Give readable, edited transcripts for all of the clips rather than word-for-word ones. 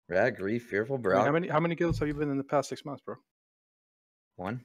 Rag, grief, fearful, I bro. mean, how many guilds have you been in the past 6 months, bro? One.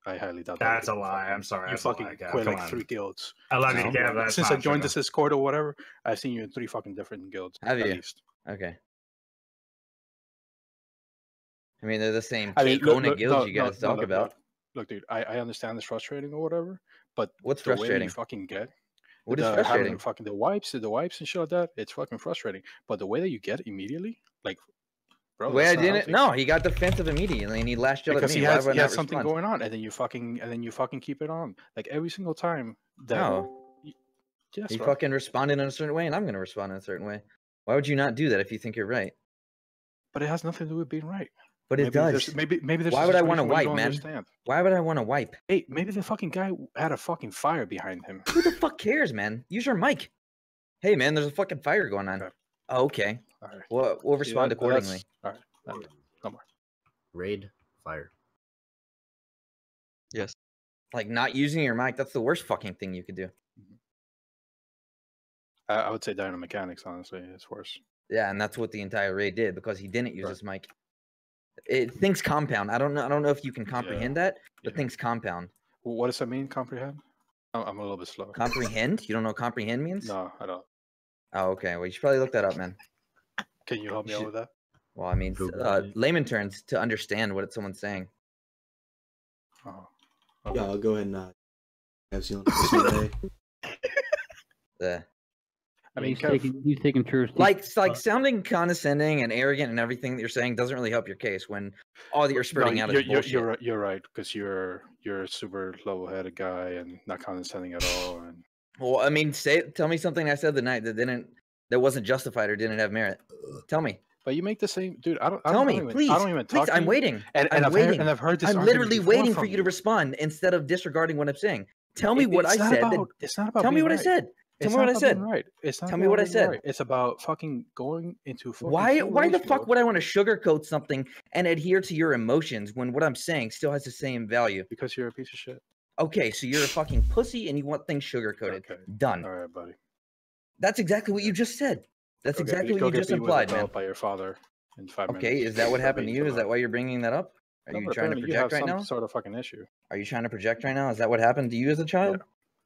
I highly doubt that. That's a lie. I'm sorry. You fucking quit like 3 guilds. I love you, Kev. That's Since I joined this this Discord or whatever, I've seen you in 3 fucking different guilds. Have you? At least. Okay. I mean, they're the same Look, guilds you guys talk about. Look, dude, I understand it's frustrating or whatever, but what's the frustrating? way you fucking get what is frustrating? Fucking the wipes and shit like that, it's fucking frustrating. But the way that you get immediately, like, bro, the way I didn't. No, he got defensive immediately and he lashed out because at me. he has something going on, and then you fucking keep it on, like every single time. Yes, he fucking responded in a certain way, and I'm gonna respond in a certain way. Why would you not do that if you think you're right? But it has nothing to do with being right. But it does. Maybe there's. Why would I want to wipe, man? Understand. Why would I want to wipe? Hey, maybe the fucking guy had a fucking fire behind him. Who the fuck cares, man? Use your mic. Hey, man, there's a fucking fire going on. Okay. Oh, okay. All right. We'll respond accordingly. All right. No more. Raid fire. Yes. Like not using your mic, that's the worst fucking thing you could do. I would say Dynamechanics, honestly, is worse. Yeah, and that's what the entire raid did because he didn't use his mic. Things compound. I don't know if you can comprehend that, but things compound. Well, what does that mean? Comprehend? I'm a little bit slow. Comprehend? You don't know what comprehend means? No, I don't. Oh, okay. Well, you should probably look that up, man. Can you help me out with that? Well, I mean, layman terms to understand what someone's saying. Oh. Okay. Yeah, I'll go ahead and have you on Yeah. I mean, he's taking Trueest. Like sounding condescending and arrogant and everything that you're saying doesn't really help your case when all that you're spurting out is bullshit. You're right, because you're a super level-headed guy and not condescending at all. And well, I mean, tell me something I said the night that wasn't justified or didn't have merit. Tell me. But you make the same, dude. Tell me, please. I don't even talk. I'm waiting. I'm waiting. And I've heard this. I'm literally waiting for you to respond instead of disregarding what I'm saying. Tell me what I said. It's not about. Tell me what I said. Tell me what I said. Right. It's not. Tell me what I said. Right. It's about fucking going into. Why the fuck would I want to sugarcoat something and adhere to your emotions when what I'm saying still has the same value? Because you're a piece of shit. Okay, so you're a fucking pussy and you want things sugarcoated. Okay. Done. All right, buddy. That's exactly what you just said. That's exactly what you just implied, man. By your father in 5 minutes. Okay, is that what happened to you? Is that why you're bringing that up? Are you trying to project right now? Sort of fucking issue. Are you trying to project right now? Is that what happened to you as a child?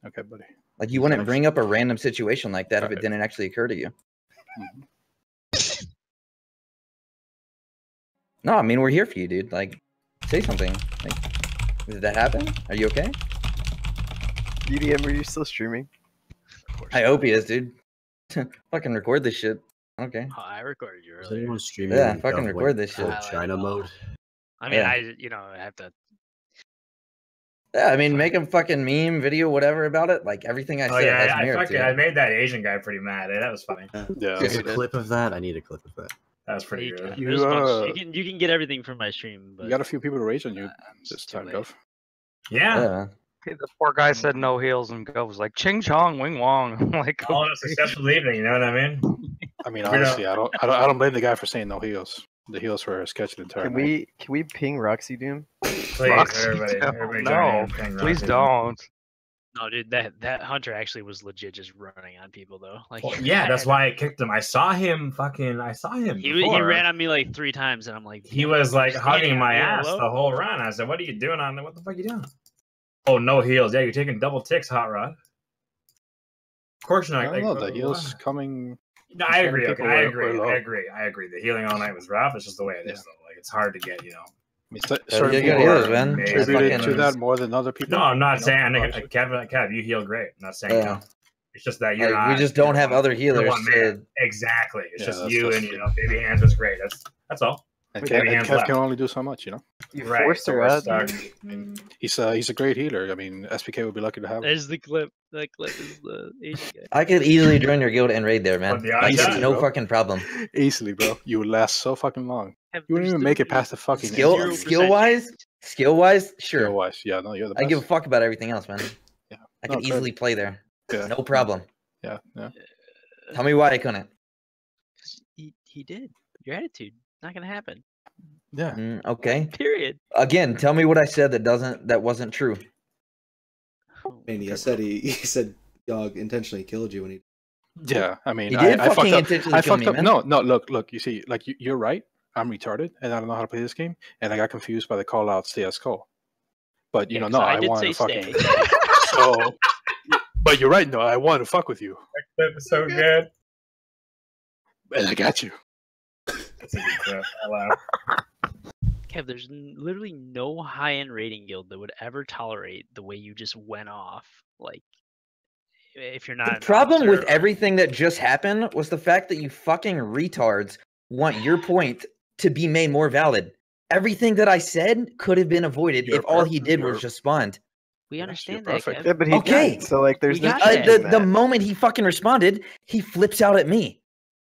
Yeah. Okay, buddy. Like you wouldn't bring up a random situation like that if it didn't actually occur to you. No, I mean we're here for you, dude. Like, say something. Like, did that happen? Are you okay? UDM, are you still streaming? I hope he is, dude. Fucking record this shit. Okay. Oh, I recorded you earlier. Is anyone streaming? Yeah, fucking record this shit. China mode. I mean, I have to. Yeah, I mean, make a fucking meme, video, whatever about it. Like everything I said has merit to it. I made that Asian guy pretty mad. That was funny. Yeah. There's a clip of that. I need a clip of that. That was pretty good. You can get everything from my stream. But, you got a few people to rage on you this time, Gov. Yeah. Okay, the poor guy said no heels, and Gov was like, "Ching chong, wing wong." Like, all in a successful evening. You know what I mean? I mean, honestly, I don't blame the guy for saying no heels. The heels were sketched entirely. Can we ping Roxy Doom? Please, everybody no, please don't. No, dude, that Hunter actually was legit just running on people though. Like, well, yeah, that's why I kicked him. I saw him. He ran on me like 3 times, and I'm like, he was like hugging my ass the whole run. I said, "What are you doing on there? What the fuck are you doing?" Oh, no heels. Yeah, you're taking double ticks, Hot Rod. Of course not. I don't know, the heels coming. No, I agree. Okay, I agree. The healing all night was rough. It's just the way it is, though. Like, it's hard to get, certain people contributed to that more than other people. No, I'm not saying, Kev, you heal great. I'm not saying no. It's just that you're not. We just don't have other healers. Exactly. It's just you and, Baby Hands was great. That's all. And Kev can only do so much, You forced her out. He's a great healer. I mean, SPK would be lucky to have him. There's the clip. That clip is the Asian guy. I could easily join your guild and raid there, man. No fucking problem. Easily, bro. You would last so fucking long. You wouldn't even make it past the fucking skill wise, sure. Skill wise, yeah. No, you're the best. I give a fuck about everything else, man. Yeah, I can easily play there. Yeah, no problem. Yeah. Tell me why I couldn't. He did. Your attitude. Not gonna happen. Yeah. Okay. Period. Again, tell me what I said that wasn't true. Mandy, I said he said Dog intentionally killed you when he. Yeah, I mean, He did I fucking fucked up. intentionally I kill fucked me, up. man. No, look. You see, like you're right. I'm retarded, and I don't know how to play this game, and I got confused by the call out stay as call. But Yeah, 'cause no, I I did wanted to say fucking. stay. So, but you're right. No, I wanted to fuck with you, That was so good. and I got you. That's a good clip. I laugh. Kev, there's literally no high-end rating guild that would ever tolerate the way you just went off. Like, if you're not The an problem with officer or- everything that just happened was the fact that you fucking retards want your point to be made more valid. Everything that I said could have been avoided if all he did was respond. We Yes, understand you're that, perfect. Kev. Yeah, but he Okay. didn't, so like, there's We no got changing that. The that. moment he fucking responded, he flips out at me.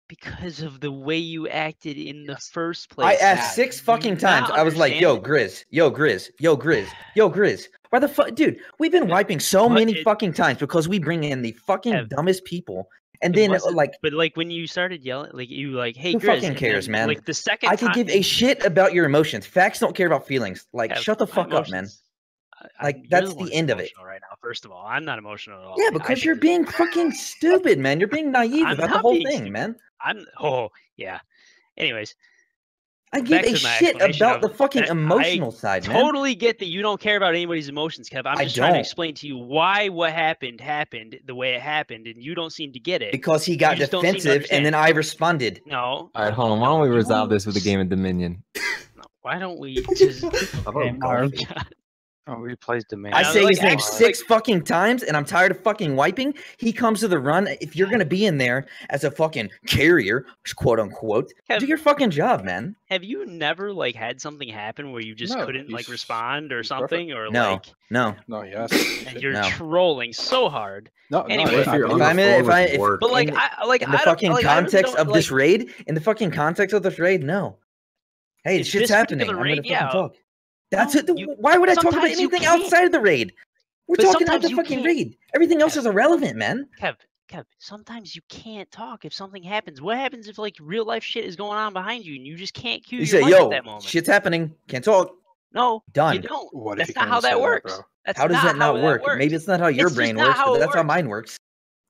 Because of the way you acted in the first I place. asked 6 fucking times. I was like, yo, Grizz, yo, Grizz, yo, Grizz, yo, Grizz. Why the fuck? Dude, we've been wiping so many fucking times because we bring in the fucking dumbest people. And then, like, but like when you started yelling, like you like, hey, who Grizz, fucking and cares, then, man? Like the second I could give a shit about your emotions. Facts don't care about feelings. Like, Kev, shut the my fuck up, man. emotions- Like, you're that's one the who's end of it. emotional right now. First of all, I'm not emotional at all. Yeah, and I because think you're this- being fucking stupid, man. You're being naive I'm about the not whole being thing, stupid. man. Yeah. Anyways, I give back a to my shit explanation about of the fucking that emotional side, man. Totally get that you don't care about anybody's emotions, Kev. I'm I just trying to don't. explain to you why what happened the way it happened, and you don't seem to get it. Because he got You just don't seem to defensive, and then I responded. No. All right, hold on. Why don't we resolve this with a game of Dominion? Why don't we just? Okay, Marv. Oh, he plays Dominion. I say his name actually, 6 fucking times, and I'm tired of fucking wiping. He comes to the run. If you're gonna be in there as a fucking carrier, quote unquote, do your fucking job, man. Have you never like had something happen where you just No, couldn't like he's- respond or he's something, or No, like no. yes. and you're No. trolling so hard? No, Anyway, If but like in, I like in the I don't- fucking like, I really context don't, of this raid, in the fucking context of this raid, no. Hey, In shit's this happening. particular I'm gonna raid, fucking yeah. talk. That's No, it. Why would I talk about sometimes you anything can't. outside of the raid? We're But talking about sometimes the you fucking can't. raid. Everything else Kev. is irrelevant, man. Kev, sometimes you can't talk if something happens. What happens if like real life shit is going on behind you and you just can't cue You your say, mic at yo, that moment? shit's happening. Can't talk. No, Done. you don't. What if That's you not can't how that say that, works. bro? That's How does that how not work? works. Maybe it's not how your It's just brain not works, how but it that's how works. mine works.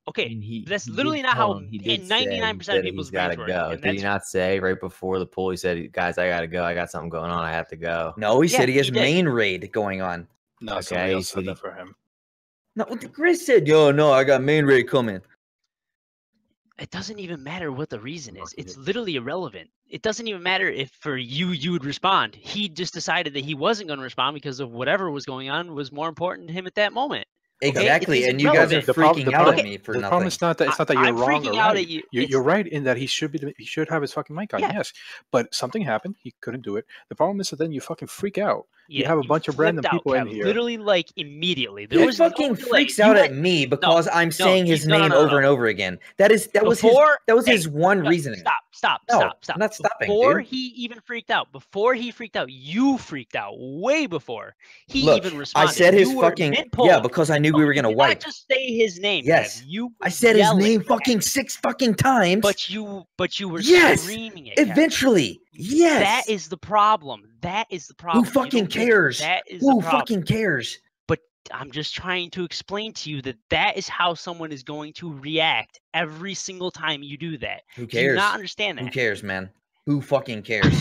Okay, that's literally not how 99% of people's He's got to brains work. go. And Did he that's not say right before the pool? He said, "Guys, I gotta go. I got something going on. I have to go." No, he said he has he did. main raid going on. No, somebody Okay, else said that for him. No, Chris said, yo, no, I got main raid coming. it doesn't even matter what the reason is. It's literally irrelevant. It doesn't even matter if for you would respond. He just decided that he wasn't going to respond because of whatever was going on was more important to him at that moment. Exactly, It is and you guys are irrelevant. freaking out at me for the nothing. problem is not that it's not that you're I'm wrong freaking or out right. at you. You're right in that he should have his fucking mic on. Yeah. Yes, but something happened. He couldn't do it. The problem is that then you fucking freak out. You Yeah, have a bunch of random flipped out, people in Kev. here. Literally, like immediately. There He was no fucking delay. freaks You out had- at me because I'm saying his no, name no, over and over again. That was his one reasoning. Stop. No, I'm not stopping, Before dude. he even freaked out, you freaked out way before he Look, even responded. I said his You were fucking mid-pull. because I knew we were gonna You did wipe. not just say his name. Yes, Kev. You I said his yelling name at fucking him. 6 fucking times. But you were Yes, screaming it. Kev. eventually, yes. That is the problem. Who fucking cares? That is Who the problem. fucking cares? But I'm just trying to explain to you that is how someone is going to react every single time you do that. Who Do you cares? not understand that? Who cares, man? Who fucking cares?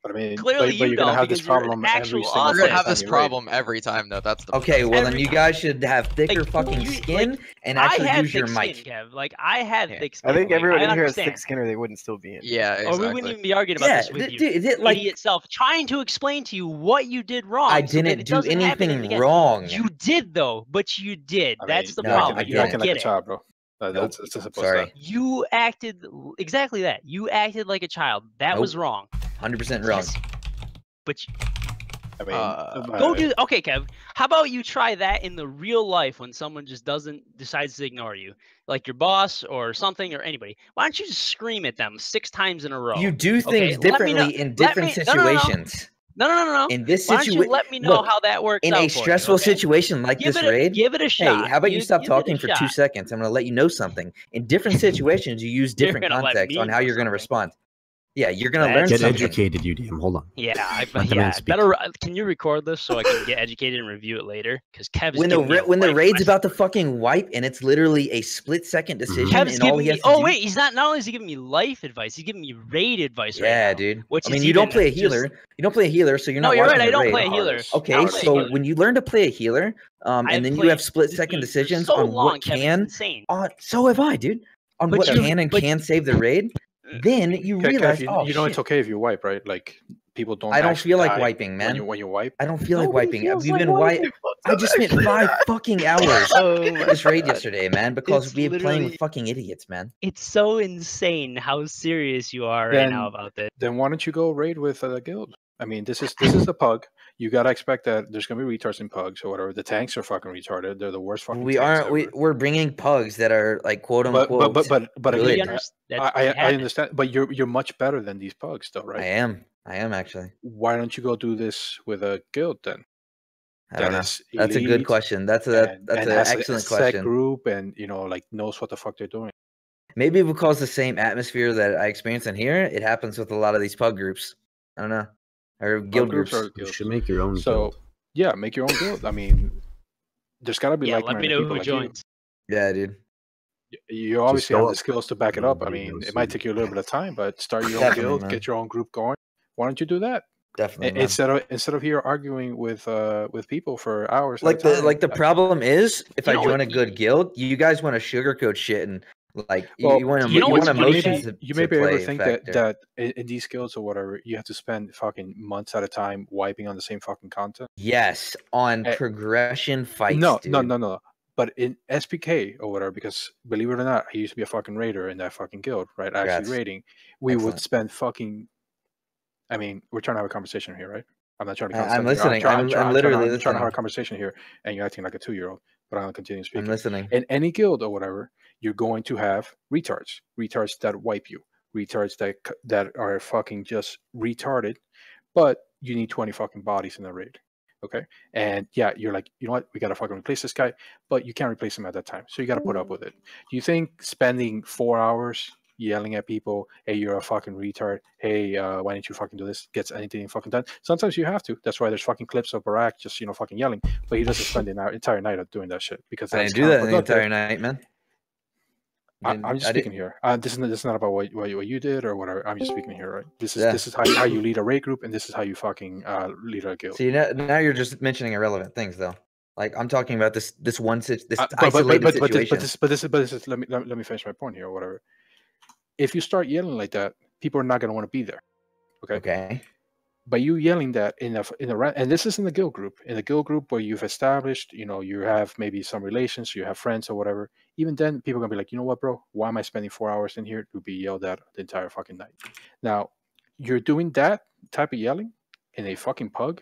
But I mean, Clearly but you you're gonna don't, have this because you're an problem every actual single awesome. We're gonna have time this you raid. problem every time, though. That's the Okay, well then Every you time. guys should have thicker fucking skin and actually I have use your thick mic. skin, Kev. Like I have thick skin. I think like, everyone I in here has understand. thick skin, or they wouldn't still be in. Yeah, Or we wouldn't even be arguing about this with you. Dude, like, idiot self, trying to explain to you what you did wrong. I so that didn't it do doesn't happen anything again. wrong. You did though, but you did. I That's mean, the you're problem. acting, You you're don't acting like get a it. child, bro. That's it's supposed Sorry. to. You acted exactly that. You acted like a child. That was Nope. wrong. 100% wrong. Yes. But I mean, go do. Okay, Kev. How about you try that in the real life when someone just decides to ignore you, like your boss or something or anybody? Why don't you just scream at them 6 times in a row? You do Okay, things let me know- differently in let different me- no, no, no, no. situations. No. In this Why don't you situation, let me know how that works in out a for you, stressful okay? situation like Give this it a- raid, give it a shot. Hey, how about you stop give it a talking for 2 shot. seconds? I'm going to let you know something. In different situations, you use You're different gonna let context me on how know you're going to something. respond. Yeah, you're gonna learn Get something. educated, UDM. Hold on. Yeah, Let the man speak. better. Can you record this so I can get educated and review it later? Because Kev is When the raid's about to fucking wipe and it's literally a split-second decision, Kev's and all giving he me. has to do. Wait, he's not. Not only is he giving me life advice, he's giving me raid advice right now. Yeah, dude. Which I mean, you don't play a healer. You don't play a healer, so you're not. No, you're right. watching I don't raid. play a healer. Okay, so when you learn to play a healer, and then you have split-second decisions on what can. So have I, dude. On what can and can save the raid. Then you realize, you know, it's okay if you wipe, right? Like people don't. I don't feel like wiping, man. When you wipe, I don't feel like wiping. We've been wiping. I just spent 5 fucking hours this raid yesterday, man, because we've been playing with fucking idiots, man. It's so insane how serious you are right now about this. Then why don't you go raid with a guild? I mean, this is a pug. You gotta expect that there's gonna be retards in pugs or whatever. The tanks are fucking retarded. They're the worst fucking. We're bringing pugs that are like quote unquote. But again, I understand. But you're much better than these pugs, though, right? I am actually. Why don't you go do this with a guild then? I don't know. That's a good question. That's an excellent question. Set group and like knows what the fuck they're doing. Maybe because the same atmosphere that I experience in here, it happens with a lot of these pug groups. I don't know. Or guild groups. You should make your own guild. So yeah, make your own guild. I mean, there's got to be like let me know who joins. Yeah, dude. You obviously have the skills to back it up. I mean, it might take you a little bit of time, but start your own guild, get your own group going. Why don't you do that? Definitely. Instead of here arguing with people for hours. The problem is if I join a good guild, you guys want to sugarcoat shit and you want emotions. You may be able to think that in these guilds or whatever, you have to spend fucking months at a time wiping on the same fucking content. Yes, on progression fights. No. But in SPK or whatever, because believe it or not, I used to be a fucking raider in that fucking guild, right? Actually raiding. We would spend fucking. I mean, we're trying to have a conversation here, right? I'm not trying to. I'm listening. I'm literally trying to have a conversation here, and you're acting like a 2-year-old. But I'm gonna continue speaking. I'm listening. In any guild or whatever, you're going to have retards that wipe you, retards that are fucking just retarded. But you need 20 fucking bodies in the raid. Okay, and yeah, you're like, you know what, we gotta fucking replace this guy, but you can't replace him at that time, so you gotta put up with it. Do you think spending 4 hours yelling at people, hey, you're a fucking retard, hey, why didn't you fucking do this, gets anything fucking done? Sometimes you have to. That's why there's fucking clips of Barack just fucking yelling, but he doesn't spend the entire night of doing that shit because I didn't do that the entire night, man. I'm just speaking here. This is not about what you did or whatever. I'm just speaking here, right? This is how you lead a raid group, and this is how you fucking lead a guild. See, now you're just mentioning irrelevant things, though. Like I'm talking about this isolated situation. But this is let me finish my point here or whatever. If you start yelling like that, people are not going to want to be there. Okay. By you yelling that in a and this is in the guild group, where you've established, you have maybe some relations, you have friends or whatever. Even then, people are gonna be like, you know what, bro? Why am I spending 4 hours in here to be yelled at the entire fucking night? Now, you're doing that type of yelling in a fucking pug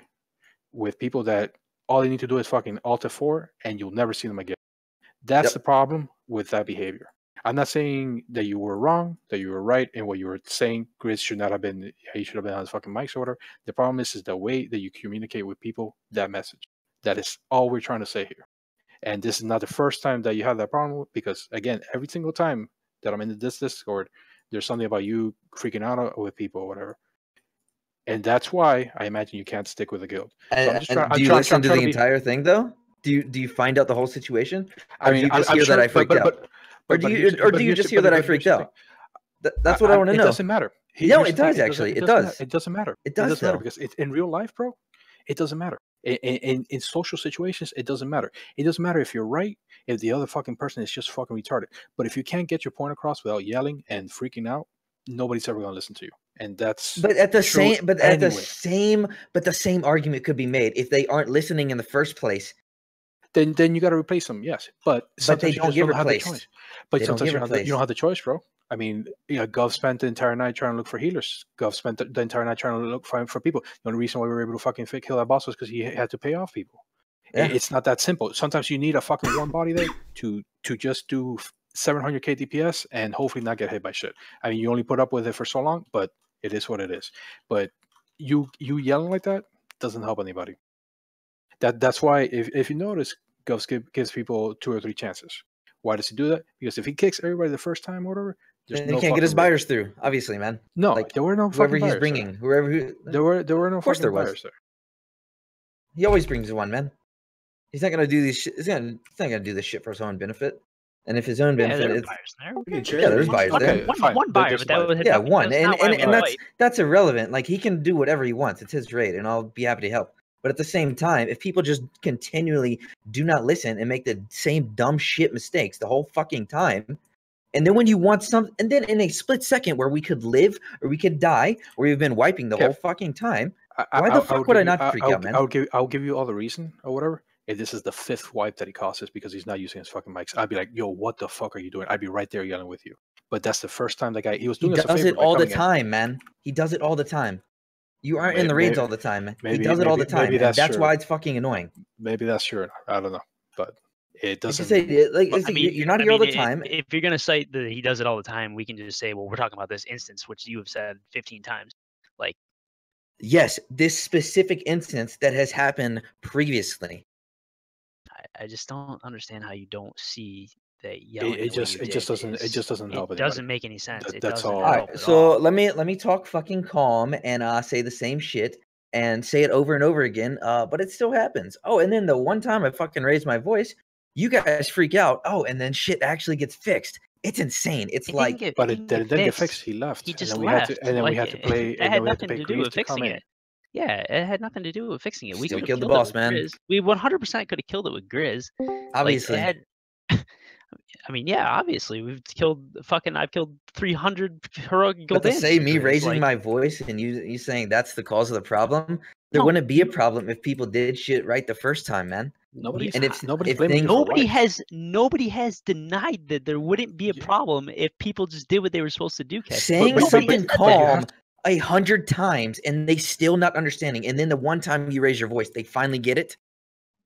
with people that all they need to do is fucking alt F4 and you'll never see them again. That's the problem with that behavior. I'm not saying that you were wrong, that you were right in what you were saying. Chris should not have been, he should have been on his fucking mics or whatever. The problem is the way that you communicate with people, that message. That is all we're trying to say here. And this is not the first time that you have that problem, because again, every single time that I'm in this Discord, there's something about you freaking out with people or whatever. And that's why I imagine you can't stick with a guild. Do you listen to the entire thing though? Do you find out the whole situation? Or do you just hear that I freaked out? Or do you just hear that I freaked out? That's what I want to know. It doesn't matter. No, it does actually. It does. It doesn't matter. It does matter because in real life, bro, it doesn't matter. In social situations, it doesn't matter. It doesn't matter if you're right, if the other fucking person is just fucking retarded. But if you can't get your point across without yelling and freaking out, nobody's ever gonna listen to you. And that's the same argument could be made if they aren't listening in the first place. Then you got to replace them, yes. But sometimes they don't get replaced. Choice. But sometimes you don't have the choice, bro. I mean, Gov spent the entire night trying to look for healers. Gov spent the entire night trying to look for people. The only reason why we were able to fucking kill that boss was because he had to pay off people. Yeah. It's not that simple. Sometimes you need a fucking one body there to just do 700k DPS and hopefully not get hit by shit. I mean, you only put up with it for so long, but it is what it is. But you yelling like that doesn't help anybody. That's why if you notice, Govs gives people 2 or 3 chances. Why does he do that? Because if he kicks everybody the first time or whatever, he can't get his buyers through, obviously, man. No, like there were no whoever fucking he's buyers, bringing, sir. whoever. There were no fucking buyers there. He always brings one, man. He's not gonna do these. He's not gonna do this shit for his own benefit. And if his own benefit, there's it's buyers there. yeah, there's buyers there. One buyer, but that was yeah, one, and that's irrelevant. Like he can do whatever he wants. It's his raid, and I'll be happy to help. But at the same time, if people just continually do not listen and make the same dumb shit mistakes the whole fucking time, and then when you want something, and then in a split second where we could live or we could die, where we've been wiping the whole fucking time, why the fuck would I not freak out, man? I'll give you all the reason or whatever. If this is the 5th wipe that he costs us because he's not using his fucking mics, I'd be like, yo, what the fuck are you doing? I'd be right there yelling with you. But that's the first time he was doing us a favor. He does it all the time, man. He does it all the time. You aren't in the raids all the time, man. He does it all the time. And that's why it's fucking annoying. Maybe that's true. I don't know. But it doesn't. You're not here all the time. If you're going to cite that he does it all the time, we can just say, well, we're talking about this instance, which you have said 15 times. Like, yes, this specific instance that has happened previously. I just don't understand how you don't see that yelling. It just doesn't help. It doesn't make any sense. That's all. All right, so let me talk fucking calm and say the same shit and say it over and over again. But it still happens. Oh, and then the one time I fucking raise my voice, you guys freak out. Oh, and then shit actually gets fixed. It's insane. It's like, but it didn't get fixed. He left. He just left. And then we had to play. It had nothing to do with fixing it. Yeah, it had nothing to do with fixing it. We could have killed the boss, man. We 100% could have killed it with Grizz. Obviously. I mean, yeah, obviously I've killed 300 heroic But to Gul'dans. say me raising my voice and you saying that's the cause of the problem, there wouldn't be a problem if people did shit right the first time, man. Nobody has denied that there wouldn't be a problem if people just did what they were supposed to do. Kev. Saying something calm 100 times and they still not understanding, and then the one time you raise your voice, they finally get it.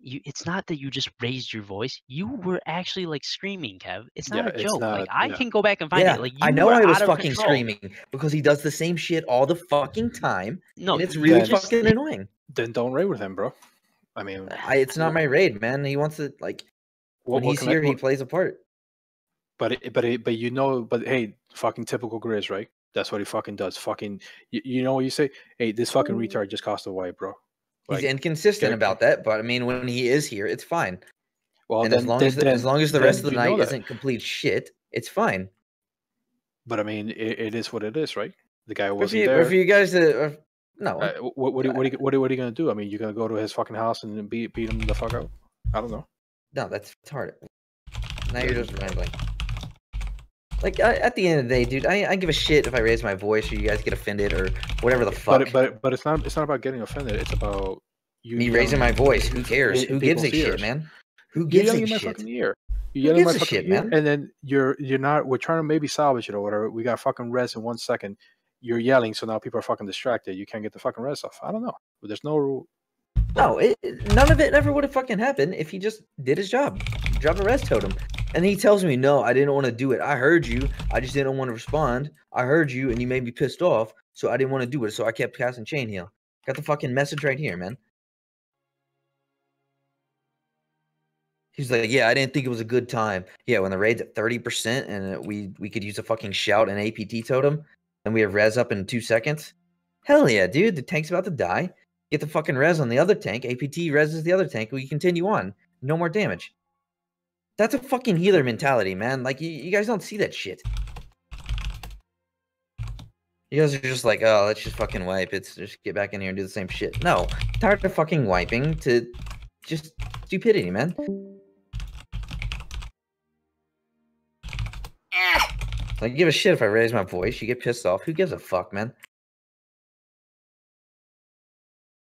It's not that you just raised your voice. You were actually like screaming, Kev. It's not a joke. I can go back and find it. Like I know I was fucking screaming because he does the same shit all the fucking time. No, and it's really fucking annoying. Then don't raid with him, bro. I mean, it's not my raid, man. He wants to like when he's here, he plays a part. But hey, fucking typical Grizz, right? That's what he fucking does. Fucking, you know what you say? Hey, this fucking retard just cost a wipe, bro. He's inconsistent about that, but I mean, when he is here, it's fine. Well, and as long as the rest of the night isn't complete shit, it's fine. But I mean, it is what it is, right? The guy wasn't there. But for you guys to no, what are you gonna do? I mean, you're gonna go to his fucking house and beat him the fuck out? I don't know. No, that's retarded. Now you're just rambling. Like at the end of the day, dude, I give a shit if I raise my voice or you guys get offended or whatever the fuck. But it's not about getting offended. It's about me raising my voice. Who cares? Who gives a shit, man? Who gives a shit? My fucking ear. Who gives a shit, man? And then you're not. We're trying to maybe salvage it or whatever. We got fucking res in 1 second. You're yelling, so now people are fucking distracted. You can't get the fucking res off. I don't know. But there's no rule. No, none of it ever would have fucking happened if he just did his job. Drop a res totem. And he tells me, no, I didn't want to do it. I heard you. I just didn't want to respond. I heard you, and you made me pissed off, so I didn't want to do it. So I kept casting chain heal. Got the fucking message right here, man. He's like, yeah, I didn't think it was a good time. Yeah, when the raid's at 30% and we could use a fucking shout and APT totem, and we have res up in 2 seconds. Hell yeah, dude. The tank's about to die. Get the fucking res on the other tank. APT reses the other tank. We continue on. No more damage. That's a fucking healer mentality, man. Like, you guys don't see that shit. You guys are just like, oh, let's just fucking wipe. It's just get back in here and do the same shit. No. Tired of fucking wiping to just stupidity, man. Like, give a shit if I raise my voice. You get pissed off. Who gives a fuck, man?